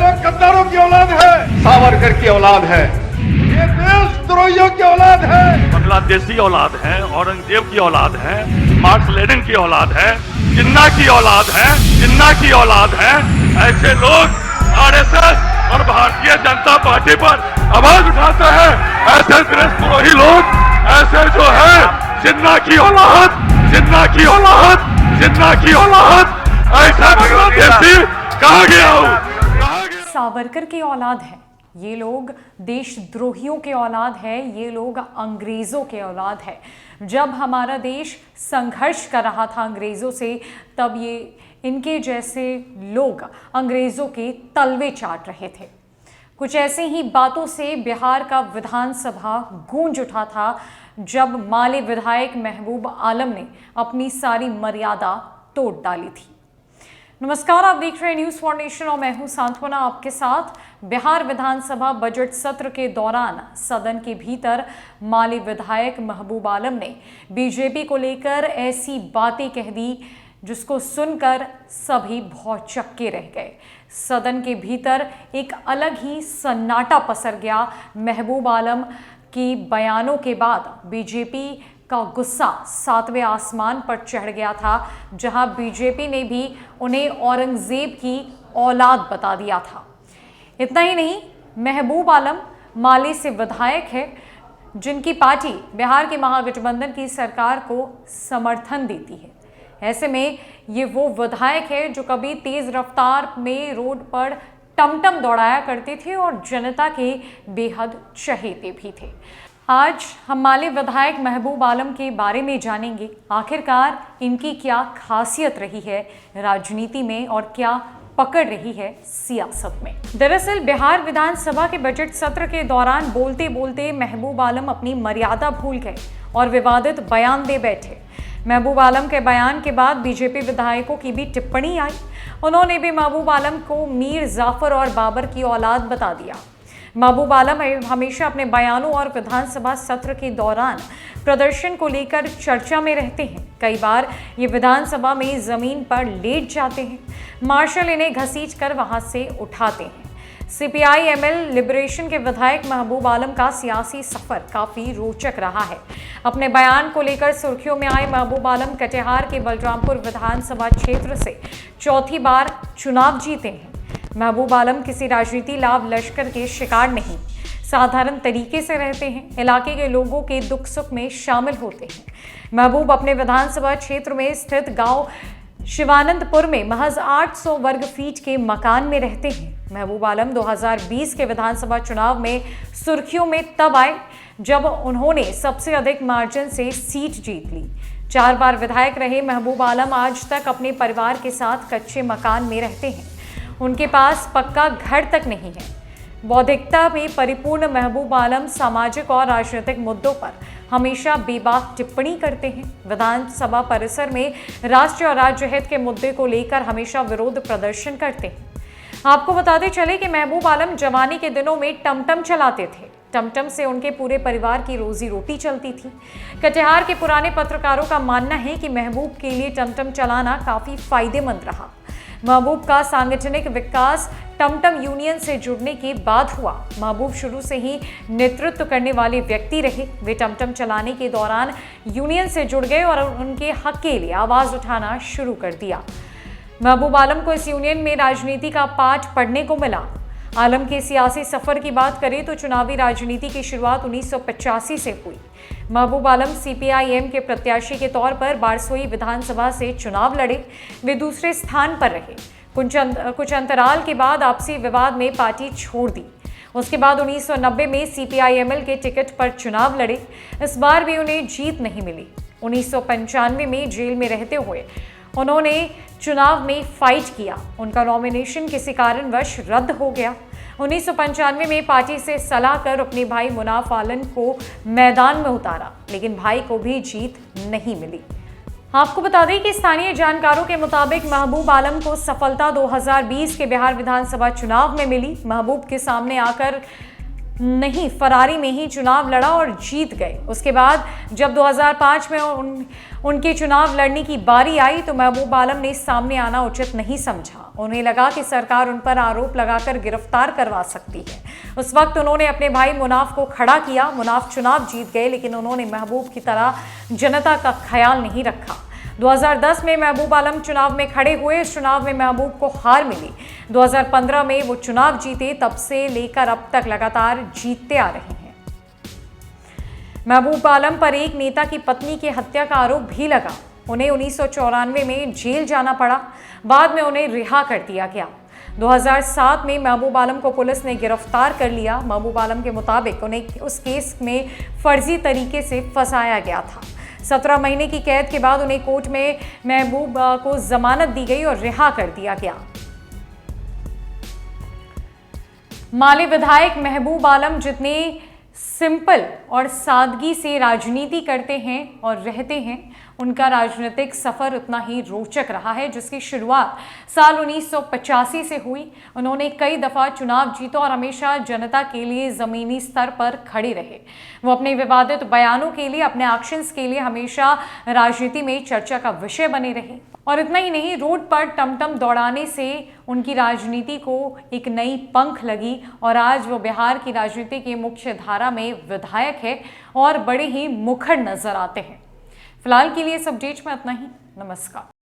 लोग गद्दारों की औलाद है, सावरकर की औलाद है, ये देशद्रोहियों की औलाद है, बांग्लादेशी औलाद है, औरंगजेब की औलाद है, मार्क्स लेनिन की औलाद है, जिन्ना की औलाद है, जिन्ना की औलाद है। ऐसे लोग आरएसएस और भारतीय जनता पार्टी पर आवाज उठाते हैं। ऐसे देशद्रोही लोग, ऐसे जो है जिन्ना की औलाद, जिन्ना की औलाद, जिन्ना की औलाद, ऐसा बांग्लादेशी कहा गया हूँ। सावरकर की औलाद है ये लोग, देशद्रोहियों के औलाद है ये लोग, अंग्रेज़ों के औलाद है। जब हमारा देश संघर्ष कर रहा था अंग्रेज़ों से, तब ये इनके जैसे लोग अंग्रेज़ों के तलवे चाट रहे थे। कुछ ऐसी ही बातों से बिहार का विधानसभा गूंज उठा था जब माले विधायक महबूब आलम ने अपनी सारी मर्यादा तोड़ डाली थी। नमस्कार, आप देख रहे हैं न्यूज़ फॉर नेशन और मैं हूं सांत्वना आपके साथ। बिहार विधानसभा बजट सत्र के दौरान सदन के भीतर माले विधायक महबूब आलम ने बीजेपी को लेकर ऐसी बातें कह दी जिसको सुनकर सभी भौचक्के रह गए। सदन के भीतर एक अलग ही सन्नाटा पसर गया। महबूब आलम की बयानों के बाद बीजेपी का गुस्सा 7वें आसमान पर चढ़ गया था, जहां बीजेपी ने भी उन्हें औरंगजेब की औलाद बता दिया था। इतना ही नहीं, महबूब आलम माले से विधायक है जिनकी पार्टी बिहार के महागठबंधन की सरकार को समर्थन देती है। ऐसे में ये वो विधायक है जो कभी तेज रफ्तार में रोड पर टमटम दौड़ाया करते थे और जनता के बेहद चहेते भी थे। आज हम माले विधायक महबूब आलम के बारे में जानेंगे, आखिरकार इनकी क्या खासियत रही है राजनीति में और क्या पकड़ रही है सियासत में। दरअसल बिहार विधानसभा के बजट सत्र के दौरान बोलते बोलते महबूब आलम अपनी मर्यादा भूल गए और विवादित बयान दे बैठे। महबूब आलम के बयान के बाद बीजेपी विधायकों की भी टिप्पणी आई। उन्होंने भी महबूब आलम को मीर जाफर और बाबर की औलाद बता दिया। महबूब आलम हमेशा अपने बयानों और विधानसभा सत्र के दौरान प्रदर्शन को लेकर चर्चा में रहते हैं। कई बार ये विधानसभा में जमीन पर लेट जाते हैं, मार्शल इन्हें घसीटकर वहां से उठाते हैं। सीपीआई-एमएल लिबरेशन के विधायक महबूब आलम का सियासी सफर काफी रोचक रहा है। अपने बयान को लेकर सुर्खियों में आए महबूब आलम कटिहार के बलरामपुर विधानसभा क्षेत्र से चौथी बार चुनाव जीते हैं। महबूब आलम किसी राजनीति लाभ लश्कर के शिकार नहीं, साधारण तरीके से रहते हैं, इलाके के लोगों के दुख सुख में शामिल होते हैं। महबूब अपने विधानसभा क्षेत्र में स्थित गांव शिवानंदपुर में महज 800 वर्ग फीट के मकान में रहते हैं। महबूब आलम 2020 के विधानसभा चुनाव में सुर्खियों में तब आए जब उन्होंने सबसे अधिक मार्जिन से सीट जीत ली। 4 बार विधायक रहे महबूब आलम आज तक अपने परिवार के साथ कच्चे मकान में रहते हैं। उनके पास पक्का घर तक नहीं है। बौद्धिकता में परिपूर्ण महबूब आलम सामाजिक और राजनीतिक मुद्दों पर हमेशा बेबाक टिप्पणी करते हैं। विधानसभा परिसर में राष्ट्रीय और राज्य हित के मुद्दे को लेकर हमेशा विरोध प्रदर्शन करते हैं। आपको बताते चले कि महबूब आलम जवानी के दिनों में टमटम चलाते थे। टमटम से उनके पूरे परिवार की रोजी रोटी चलती थी। कटिहार के पुराने पत्रकारों का मानना है कि महबूब के लिए टमटम चलाना काफी फायदेमंद रहा। महबूब का सांगठनिक विकास टमटम यूनियन से जुड़ने के बाद हुआ। महबूब शुरू से ही नेतृत्व करने वाले व्यक्ति रहे। वे टमटम चलाने के दौरान यूनियन से जुड़ गए और उनके हक के लिए आवाज उठाना शुरू कर दिया। महबूब आलम को इस यूनियन में राजनीति का पाठ पढ़ने को मिला। आलम के सियासी सफर की बात करें तो चुनावी राजनीति की शुरुआत 1985 से हुई। महबूब आलम सीपीआई-एम के प्रत्याशी के तौर पर बारसोई विधानसभा से चुनाव लड़े। वे दूसरे स्थान पर रहे। कुछ अंतराल के बाद आपसी विवाद में पार्टी छोड़ दी। उसके बाद 1990 में सीपीआई-एमएल के टिकट पर चुनाव लड़े। इस बार भी उन्हें जीत नहीं मिली। 1995 में जेल में रहते हुए उन्होंने चुनाव में फाइट किया। उनका नॉमिनेशन किसी कारणवश रद्द हो गया। 1995 में पार्टी से सलाह कर अपने भाई मुनाफ आलम को मैदान में उतारा, लेकिन भाई को भी जीत नहीं मिली। आपको बता दें कि स्थानीय जानकारों के मुताबिक महबूब आलम को सफलता 2020 के बिहार विधानसभा चुनाव में मिली। महबूब के सामने आकर नहीं, फरारी में ही चुनाव लड़ा और जीत गए। उसके बाद जब 2005 में उनके चुनाव लड़ने की बारी आई तो महबूब आलम ने सामने आना उचित नहीं समझा। उन्हें लगा कि सरकार उन पर आरोप लगाकर गिरफ्तार करवा सकती है। उस वक्त उन्होंने अपने भाई मुनाफ को खड़ा किया। मुनाफ चुनाव जीत गए, लेकिन उन्होंने महबूब की तरह जनता का ख्याल नहीं रखा। 2010 में महबूब आलम चुनाव में खड़े हुए। इस चुनाव में महबूब को हार मिली। 2015 में वो चुनाव जीते, तब से लेकर अब तक लगातार जीतते आ रहे हैं। महबूब आलम पर एक नेता की पत्नी की हत्या का आरोप भी लगा। उन्हें 1994 में जेल जाना पड़ा, बाद में उन्हें रिहा कर दिया गया। 2007 में महबूब आलम को पुलिस ने गिरफ्तार कर लिया। महबूब आलम के मुताबिक उन्हें उस केस में फर्जी तरीके से फंसाया गया था। 17 महीने की कैद के बाद उन्हें कोर्ट में महबूब को जमानत दी गई और रिहा कर दिया गया। माले विधायक महबूब आलम जितने सिंपल और सादगी से राजनीति करते हैं और रहते हैं, उनका राजनीतिक सफर उतना ही रोचक रहा है, जिसकी शुरुआत साल 1985 से हुई। उन्होंने कई दफा चुनाव जीता और हमेशा जनता के लिए जमीनी स्तर पर खड़े रहे। वो अपने विवादित बयानों के लिए, अपने एक्शंस के लिए हमेशा राजनीति में चर्चा का विषय बने रहे। और इतना ही नहीं, रोड पर टमटम दौड़ाने से उनकी राजनीति को एक नई पंख लगी और आज वो बिहार की राजनीति की मुख्य धारा में विधायक है और बड़े ही मुखर नजर आते हैं। फिलहाल के लिए इस अपडेट में इतना ही। नमस्कार।